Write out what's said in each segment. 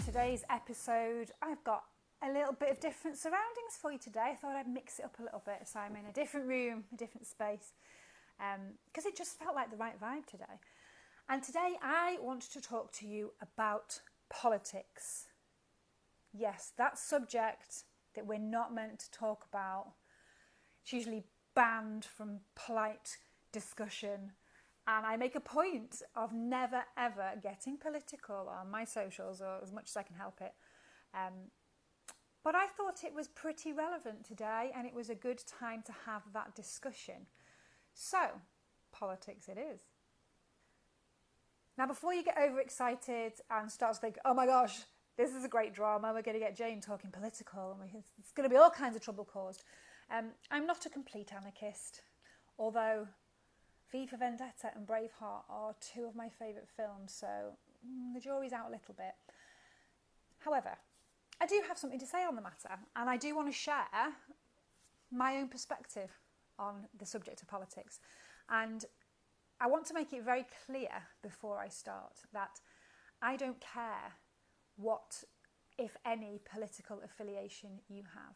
today's episode, I've got a little bit of different surroundings for you today. I thought I'd mix it up a little bit, so I'm in a different room, a different space, because it just felt like the right vibe today. And today I want to talk to you about politics. Yes, that subject that we're not meant to talk about. It's usually banned from polite discussion. And I make a point of never, ever getting political on my socials, or as much as I can help it. But I thought it was pretty relevant today, and it was a good time to have that discussion. So, politics it is. Now, before you get overexcited and start to think, oh my gosh, this is a great drama, we're going to get Jane talking political, and it's going to be all kinds of trouble caused. I'm not a complete anarchist, although V for Vendetta and Braveheart are two of my favourite films, so the jury's out a little bit. However, I do have something to say on the matter, and I do want to share my own perspective on the subject of politics. And I want to make it very clear before I start that I don't care what, if any, political affiliation you have.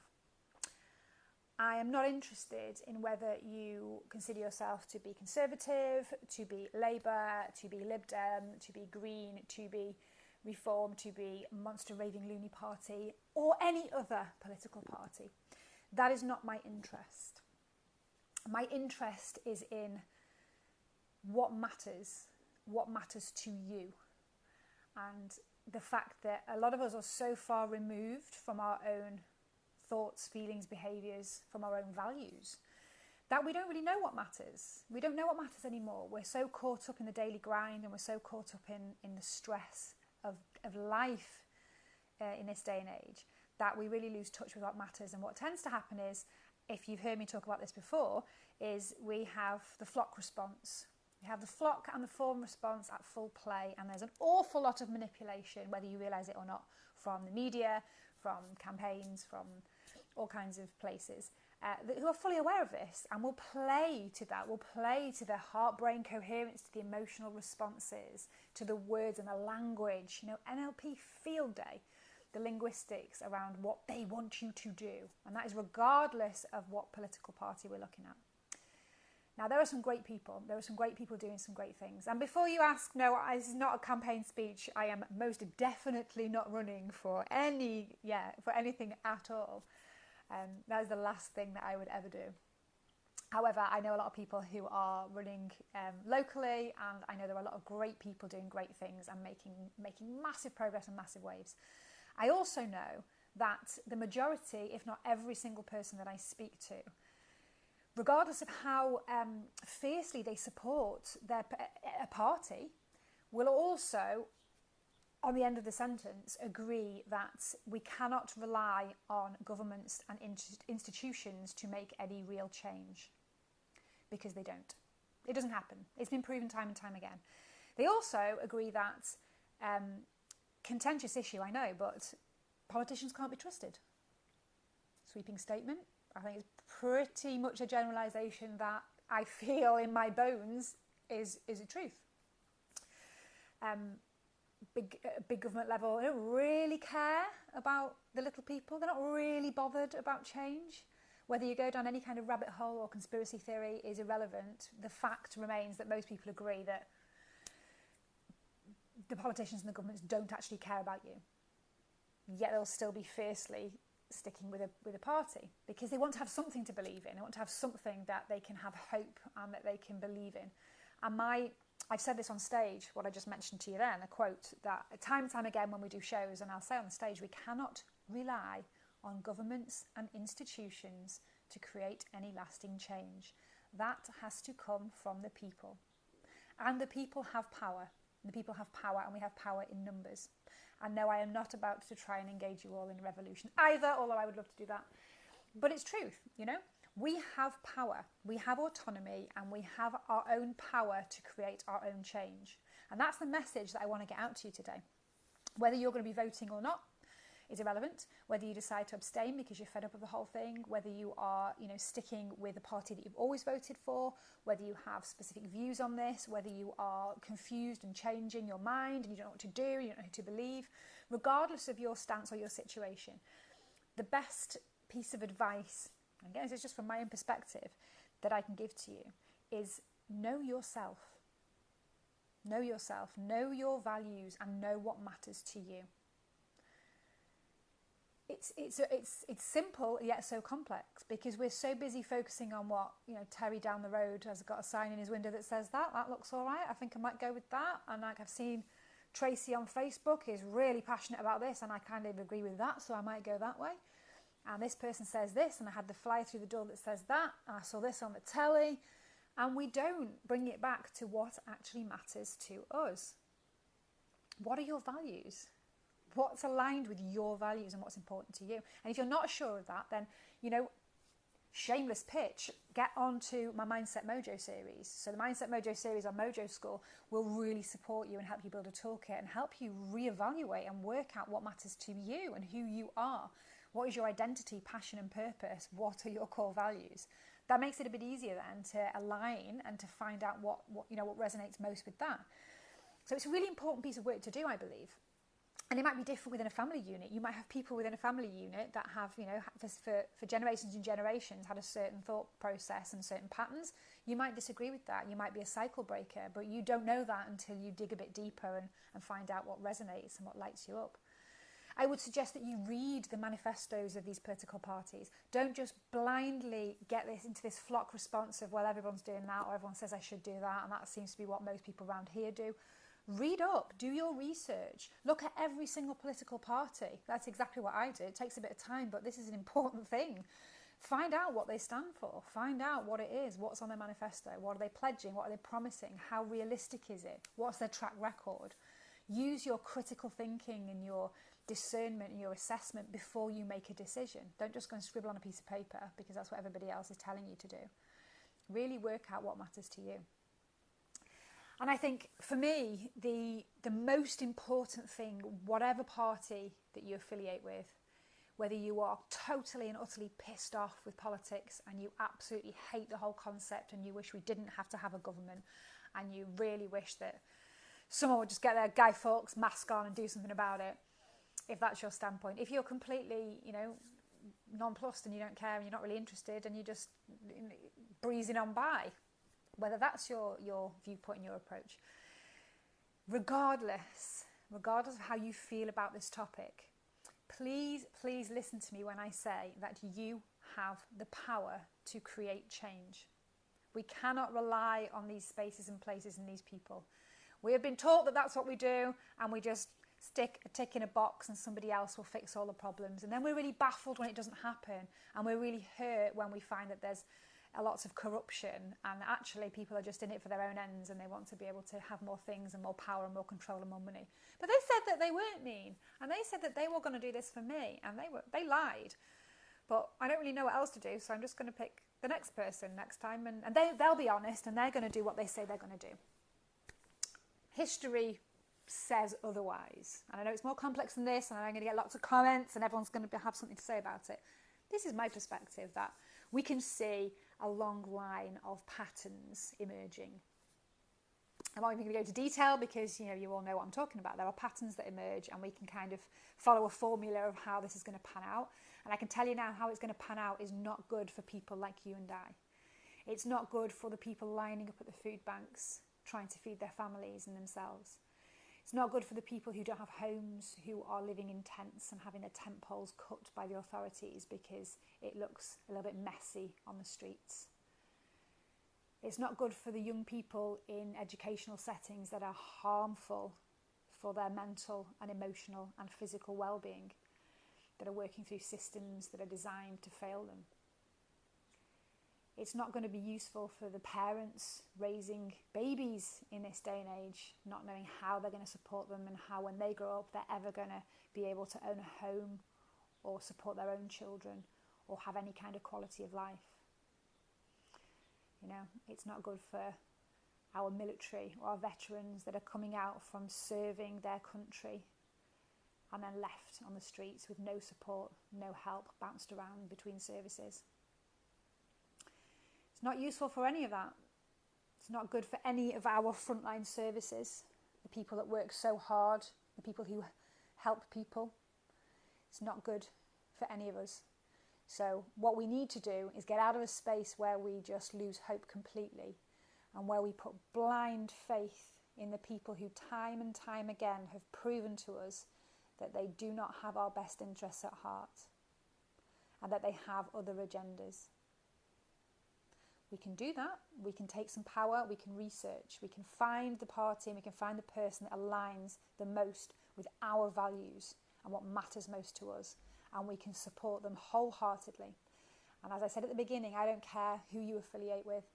I am not interested in whether you consider yourself to be Conservative, to be Labour, to be Lib Dem, to be Green, to be Reform, to be Monster Raving Loony Party, or any other political party. That is not my interest. My interest is in what matters to you. And the fact that a lot of us are so far removed from our own thoughts, feelings, behaviours, from our own values, that we don't really know what matters. We don't know what matters anymore. We're so caught up in the daily grind, and we're so caught up in the stress of life in this day and age, that we really lose touch with what matters. And what tends to happen is, if you've heard me talk about this before, is we have the flock response. We have the flock and the form response at full play, and there's an awful lot of manipulation, whether you realise it or not, from the media, from campaigns, from all kinds of places, who are fully aware of this and will play to that, will play to their heart-brain coherence, to the emotional responses, to the words and the language, NLP field day, the linguistics around what they want you to do. And that is regardless of what political party we're looking at. Now, there are some great people. There are some great people doing some great things. And before you ask, no, this is not a campaign speech. I am most definitely not running for anything at all. That is the last thing that I would ever do. However, I know a lot of people who are running locally, and I know there are a lot of great people doing great things and making massive progress and massive waves. I also know that the majority, if not every single person that I speak to, regardless of how fiercely they support a party, will also, on the end of the sentence, agree that we cannot rely on governments and institutions to make any real change, because they don't. It doesn't happen. It's been proven time and time again. They also agree that, contentious issue, I know, but politicians can't be trusted. Sweeping statement. I think it's pretty much a generalisation that I feel in my bones is a truth. Big government level, they don't really care about the little people. They're not really bothered about change. Whether you go down any kind of rabbit hole or conspiracy theory is irrelevant. The fact remains that most people agree that the politicians and the governments don't actually care about you. Yet they'll still be fiercely sticking with a party, because they want to have something to believe in. They want to have something that they can have hope and that they can believe in. And I've said this on stage, what I just mentioned to you then, a quote that time and time again when we do shows, and I'll say on the stage, we cannot rely on governments and institutions to create any lasting change. That has to come from the people. And the people have power. The people have power, and we have power in numbers. And no, I am not about to try and engage you all in a revolution either, although I would love to do that. But it's truth, We have power, we have autonomy, and we have our own power to create our own change. And that's the message that I want to get out to you today. Whether you're going to be voting or not is irrelevant. Whether you decide to abstain because you're fed up of the whole thing, whether you are, sticking with the party that you've always voted for, whether you have specific views on this, whether you are confused and changing your mind and you don't know what to do, you don't know who to believe. regardless of your stance or your situation, the best piece of advice, and again, this is just from my own perspective, that I can give to you is know yourself. Know yourself, know your values, and know what matters to you. It's simple yet so complex, because we're so busy focusing on what, Terry down the road has got a sign in his window that says that looks all right, I think I might go with that. And like I've seen Tracy on Facebook is really passionate about this and I kind of agree with that, so I might go that way. And this person says this, and I had the flyer through the door that says that, and I saw this on the telly. And we don't bring it back to what actually matters to us. What are your values? What's aligned with your values and what's important to you? And if you're not sure of that, then, shameless pitch, get onto my Mindset Mojo series. So the Mindset Mojo series on Mojo School will really support you and help you build a toolkit and help you reevaluate and work out what matters to you and who you are. What is your identity, passion and purpose? What are your core values? That makes it a bit easier then to align and to find out what resonates most with that. So it's a really important piece of work to do, I believe. And it might be different within a family unit. You might have people within a family unit that have, for generations and generations had a certain thought process and certain patterns. You might disagree with that. You might be a cycle breaker, but you don't know that until you dig a bit deeper and find out what resonates and what lights you up. I would suggest that you read the manifestos of these political parties. Don't just blindly get into this flock response of, well, everyone's doing that, or everyone says I should do that, and that seems to be what most people around here do. Read up, do your research, look at every single political party. That's exactly what I do. It takes a bit of time, but this is an important thing. Find out what they stand for. Find out what it is, what's on their manifesto, what are they pledging, what are they promising, how realistic is it, what's their track record. Use your critical thinking and your discernment and your assessment before you make a decision. Don't just go and scribble on a piece of paper because that's what everybody else is telling you to do. Really work out what matters to you. And I think for me, the most important thing, whatever party that you affiliate with, whether you are totally and utterly pissed off with politics and you absolutely hate the whole concept and you wish we didn't have to have a government and you really wish that someone would just get their Guy Fawkes mask on and do something about it, if that's your standpoint. If you're completely, nonplussed and you don't care and you're not really interested and you're just breezing on by, whether that's your viewpoint and your approach, regardless of how you feel about this topic, please listen to me when I say that you have the power to create change. We cannot rely on these spaces and places and these people. We have been taught that that's what we do, and we just stick a tick in a box and somebody else will fix all the problems. And then we're really baffled when it doesn't happen, and we're really hurt when we find that there's lots of corruption and actually people are just in it for their own ends and they want to be able to have more things and more power and more control and more money. But they said that they weren't mean, and they said that they were going to do this for me, and they lied. But I don't really know what else to do, so I'm just going to pick the next person next time, and they'll be honest and they're going to do what they say they're going to do. History says otherwise, and I know it's more complex than this, and I'm going to get lots of comments and everyone's going to have something to say about it. This is my perspective, that we can see a long line of patterns emerging. I'm not even going to go into detail because you all know what I'm talking about. There are patterns that emerge and we can kind of follow a formula of how this is going to pan out. And I can tell you now, how it's going to pan out is not good for people like you and I. It's not good for the people lining up at the food banks trying to feed their families and themselves. It's not good for the people who don't have homes, who are living in tents and having their tent poles cut by the authorities because it looks a little bit messy on the streets. It's not good for the young people in educational settings that are harmful for their mental and emotional and physical well-being, that are working through systems that are designed to fail them. It's not going to be useful for the parents raising babies in this day and age, not knowing how they're going to support them and how when they grow up they're ever going to be able to own a home or support their own children or have any kind of quality of life. It's not good for our military or our veterans that are coming out from serving their country and then left on the streets with no support, no help, bounced around between services. It's not useful for any of that. It's not good for any of our frontline services, the people that work so hard, the people who help people. It's not good for any of us. So what we need to do is get out of a space where we just lose hope completely and where we put blind faith in the people who time and time again have proven to us that they do not have our best interests at heart and that they have other agendas. We can do that. We can take some power. We can research. We can find the party and we can find the person that aligns the most with our values and what matters most to us. And we can support them wholeheartedly. And as I said at the beginning, I don't care who you affiliate with.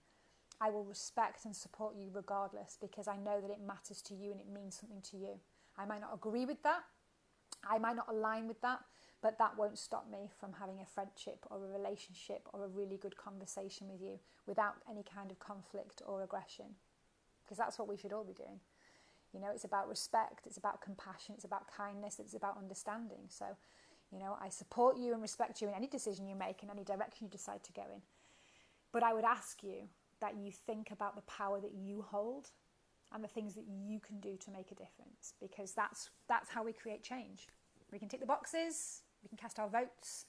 I will respect and support you regardless, because I know that it matters to you and it means something to you. I might not agree with that. I might not align with that, but that won't stop me from having a friendship or a relationship or a really good conversation with you without any kind of conflict or aggression, because that's what we should all be doing. You know, it's about respect, it's about compassion, it's about kindness, it's about understanding. So, you know, I support you and respect you in any decision you make, in any direction you decide to go in. But I would ask you that you think about the power that you hold and the things that you can do to make a difference, because that's how we create change. We can tick the boxes, we can cast our votes,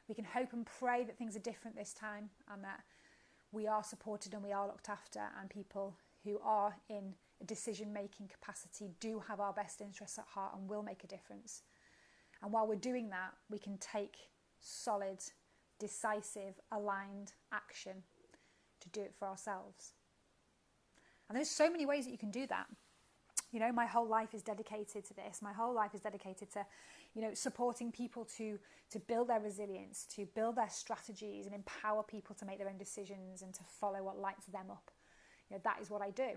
we can hope and pray that things are different this time and that we are supported and we are looked after, and people who are in a decision-making capacity do have our best interests at heart and will make a difference. And while we're doing that, we can take solid, decisive, aligned action to do it for ourselves. And there's so many ways that you can do that. You know, my whole life is dedicated to this. My whole life is dedicated to, you know, supporting people to build their resilience, to build their strategies and empower people to make their own decisions and to follow what lights them up. You know, that is what I do.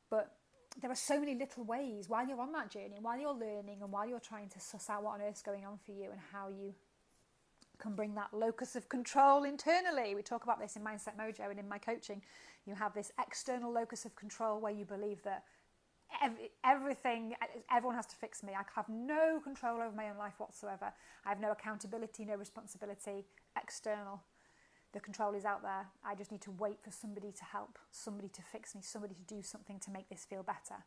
But there are so many little ways while you're on that journey, and while you're learning and while you're trying to suss out what on earth's going on for you and how you can bring that locus of control internally. We talk about this in Mindset Mojo and in my coaching. You have this external locus of control where you believe that everyone has to fix me. I have no control over my own life whatsoever. I have no accountability, no responsibility. External. The control is out there. I just need to wait for somebody to help, somebody to fix me, somebody to do something to make this feel better.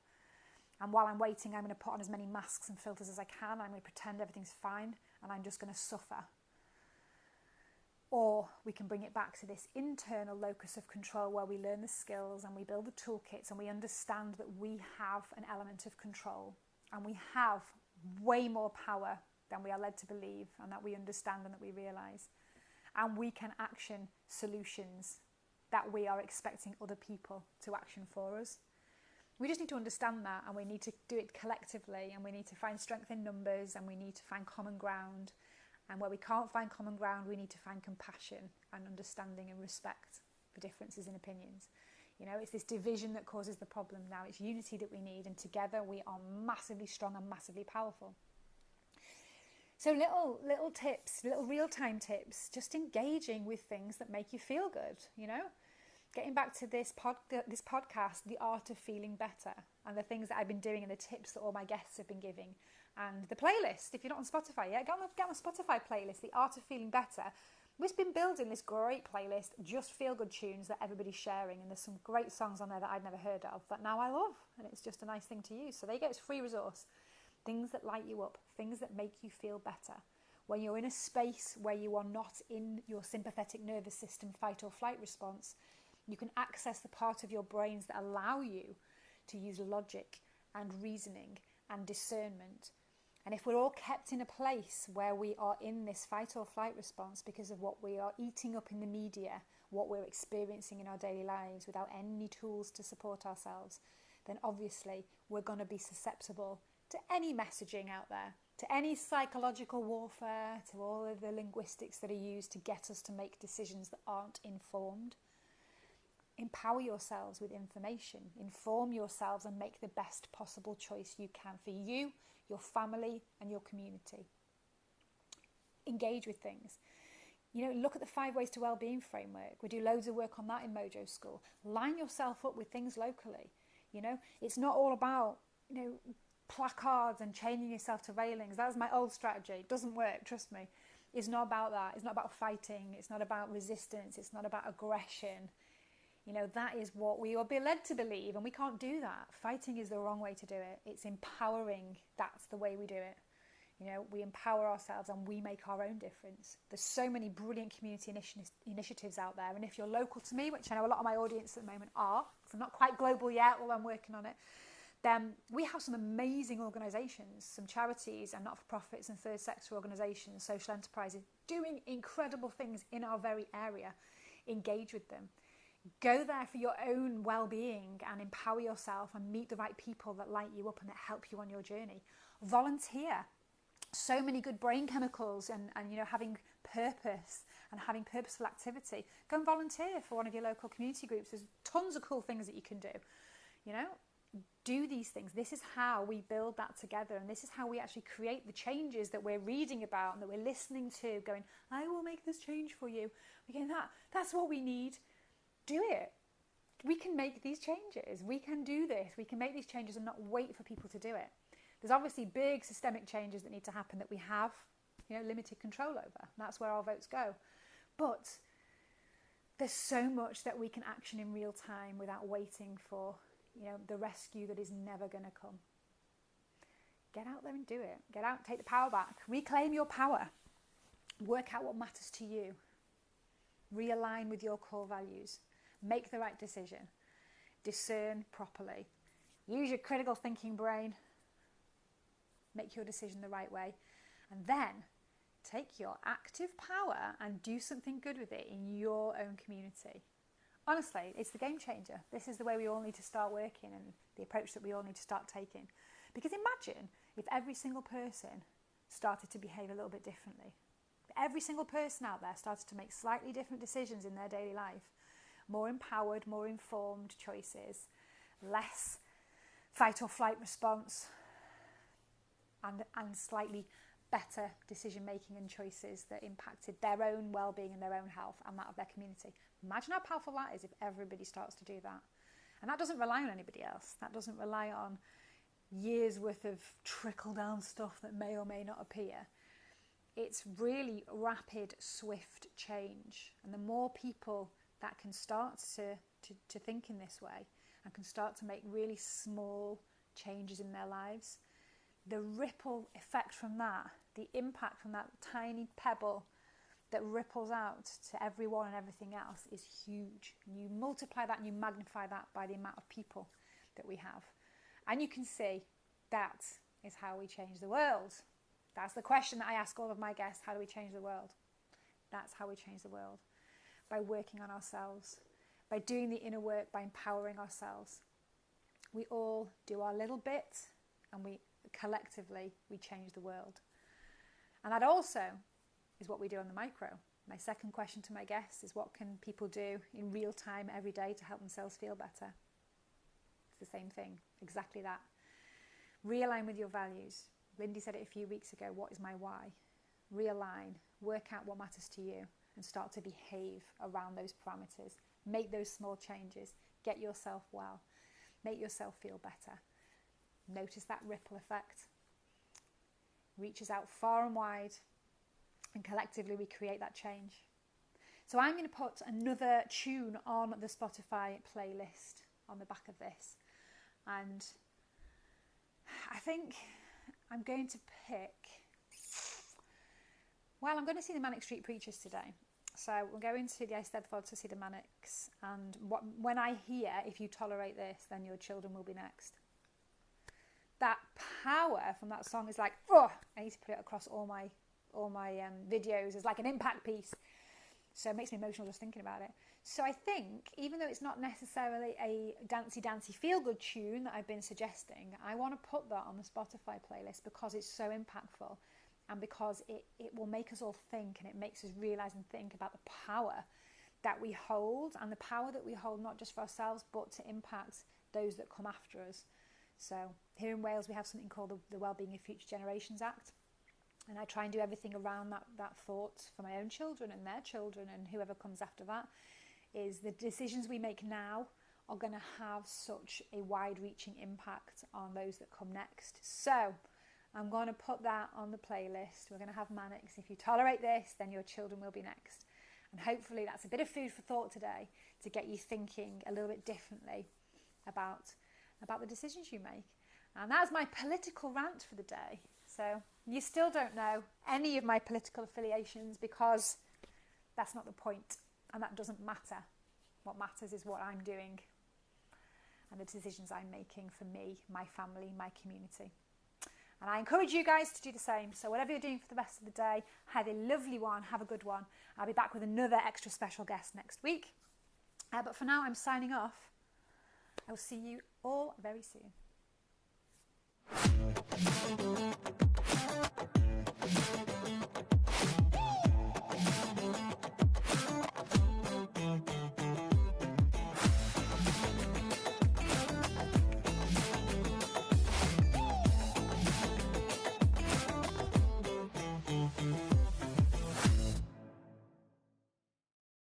And while I'm waiting, I'm going to put on as many masks and filters as I can. I'm going to pretend everything's fine and I'm just going to suffer. Or we can bring it back to this internal locus of control where we learn the skills and we build the toolkits and we understand that we have an element of control and we have way more power than we are led to believe and that we understand and that we realise. And we can action solutions that we are expecting other people to action for us. We just need to understand that, and we need to do it collectively, and we need to find strength in numbers, and we need to find common ground. And where we can't find common ground, we need to find compassion and understanding and respect for differences in opinions. You know, it's this division that causes the problem now. It's unity that we need, and together we are massively strong and massively powerful. So little tips, little real-time tips, just engaging with things that make you feel good, you know. Getting back to this podcast, The Art of Feeling Better, and the things that I've been doing and the tips that all my guests have been giving. And the playlist, if you're not on Spotify yet, get on the Spotify playlist, The Art of Feeling Better. We've been building this great playlist, just feel-good tunes that everybody's sharing, and there's some great songs on there that I'd never heard of that now I love, and it's just a nice thing to use. So there you go, it's a free resource. Things that light you up, things that make you feel better. When you're in a space where you are not in your sympathetic nervous system fight or flight response, you can access the part of your brains that allow you to use logic and reasoning and discernment. And if we're all kept in a place where we are in this fight or flight response because of what we are eating up in the media, what we're experiencing in our daily lives without any tools to support ourselves, then obviously we're going to be susceptible to any messaging out there, to any psychological warfare, to all of the linguistics that are used to get us to make decisions that aren't informed. Empower yourselves with information, inform yourselves and make the best possible choice you can for you, your family and your community. Engage with things. You know, look at the 5 Ways to Wellbeing framework. We do loads of work on that in Mojo School. Line yourself up with things locally. You know, it's not all about, you know, placards and chaining yourself to railings. That was my old strategy. It doesn't work, trust me. It's not about that. It's not about fighting. It's not about resistance. It's not about aggression. You know, that is what we will be led to believe, and we can't do that. Fighting is the wrong way to do it. It's empowering. That's the way we do it. You know, we empower ourselves and we make our own difference. There's so many brilliant community initiatives out there. And if you're local to me, which I know a lot of my audience at the moment are, because I'm not quite global yet, although I'm working on it, then we have some amazing organisations, some charities and not-for-profits and third sector organisations, social enterprises, doing incredible things in our very area. Engage with them. Go there for your own well-being and empower yourself and meet the right people that light you up and that help you on your journey. Volunteer. So many good brain chemicals and you know, having purpose and having purposeful activity. Go and volunteer for one of your local community groups. There's tons of cool things that you can do. You know, do these things. This is how we build that together, and this is how we actually create the changes that we're reading about and that we're listening to, going, I will make this change for you. We're going, that's what we need. Do it. We can make these changes. We can do this. We can make these changes and not wait for people to do it. There's obviously big systemic changes that need to happen that we have, you know, limited control over. That's where our votes go. But there's so much that we can action in real time without waiting for, you know, the rescue that is never going to come. Get out there and do it. Get out, take the power back. Reclaim your power. Work out what matters to you. Realign with your core values. Make the right decision. Discern properly. Use your critical thinking brain. Make your decision the right way. And then take your active power and do something good with it in your own community. Honestly, it's the game changer. This is the way we all need to start working and the approach that we all need to start taking. Because imagine if every single person started to behave a little bit differently. If every single person out there started to make slightly different decisions in their daily life. More empowered, more informed choices. Less fight or flight response. And slightly better decision making and choices that impacted their own well-being and their own health and that of their community. Imagine how powerful that is if everybody starts to do that. And that doesn't rely on anybody else. That doesn't rely on years worth of trickle down stuff that may or may not appear. It's really rapid, swift change. And the more people that can start to think in this way and can start to make really small changes in their lives, the ripple effect from that, the impact from that tiny pebble that ripples out to everyone and everything else is huge. And you multiply that and you magnify that by the amount of people that we have. And you can see that is how we change the world. That's the question that I ask all of my guests. How do we change the world? That's how we change the world. By working on ourselves, by doing the inner work, by empowering ourselves. We all do our little bit and we collectively change the world. And that also is what we do on the micro. My second question to my guests is, what can people do in real time every day to help themselves feel better? It's the same thing, exactly that. Realign with your values. Lindy said it a few weeks ago, what is my why? Realign, work out what matters to you and start to behave around those parameters. Make those small changes. Get yourself well. Make yourself feel better. Notice that ripple effect. Reaches out far and wide, and collectively we create that change. So I'm going to put another tune on the Spotify playlist on the back of this. And I think I'm going to pick... Well, I'm going to see the Manic Street Preachers today. So we're going to the Eisteddfod to see the Manics. And when I hear, if you tolerate this, then your children will be next. That power from that song is like, oh, I need to put it across all my videos as like an impact piece. So it makes me emotional just thinking about it. So I think, even though it's not necessarily a dancey feel-good tune that I've been suggesting, I want to put that on the Spotify playlist because it's so impactful and because it will make us all think, and it makes us realise and think about the power that we hold, and the power that we hold not just for ourselves but to impact those that come after us. So here in Wales we have something called the Wellbeing of Future Generations Act, and I try and do everything around that thought for my own children and their children and whoever comes after that, is the decisions we make now are going to have such a wide-reaching impact on those that come next. So I'm going to put that on the playlist. We're going to have Manics. If you tolerate this, then your children will be next. And hopefully that's a bit of food for thought today to get you thinking a little bit differently about the decisions you make. And that's my political rant for the day. So You still don't know any of my political affiliations because that's not the point, and that doesn't matter. What matters is what I'm doing and the decisions I'm making for me, my family, my community. And I encourage you guys to do the same. So whatever you're doing for the rest of the day, have a lovely one, have a good one. I'll be back with another extra special guest next week. But for now, I'm signing off. I will see you all very soon.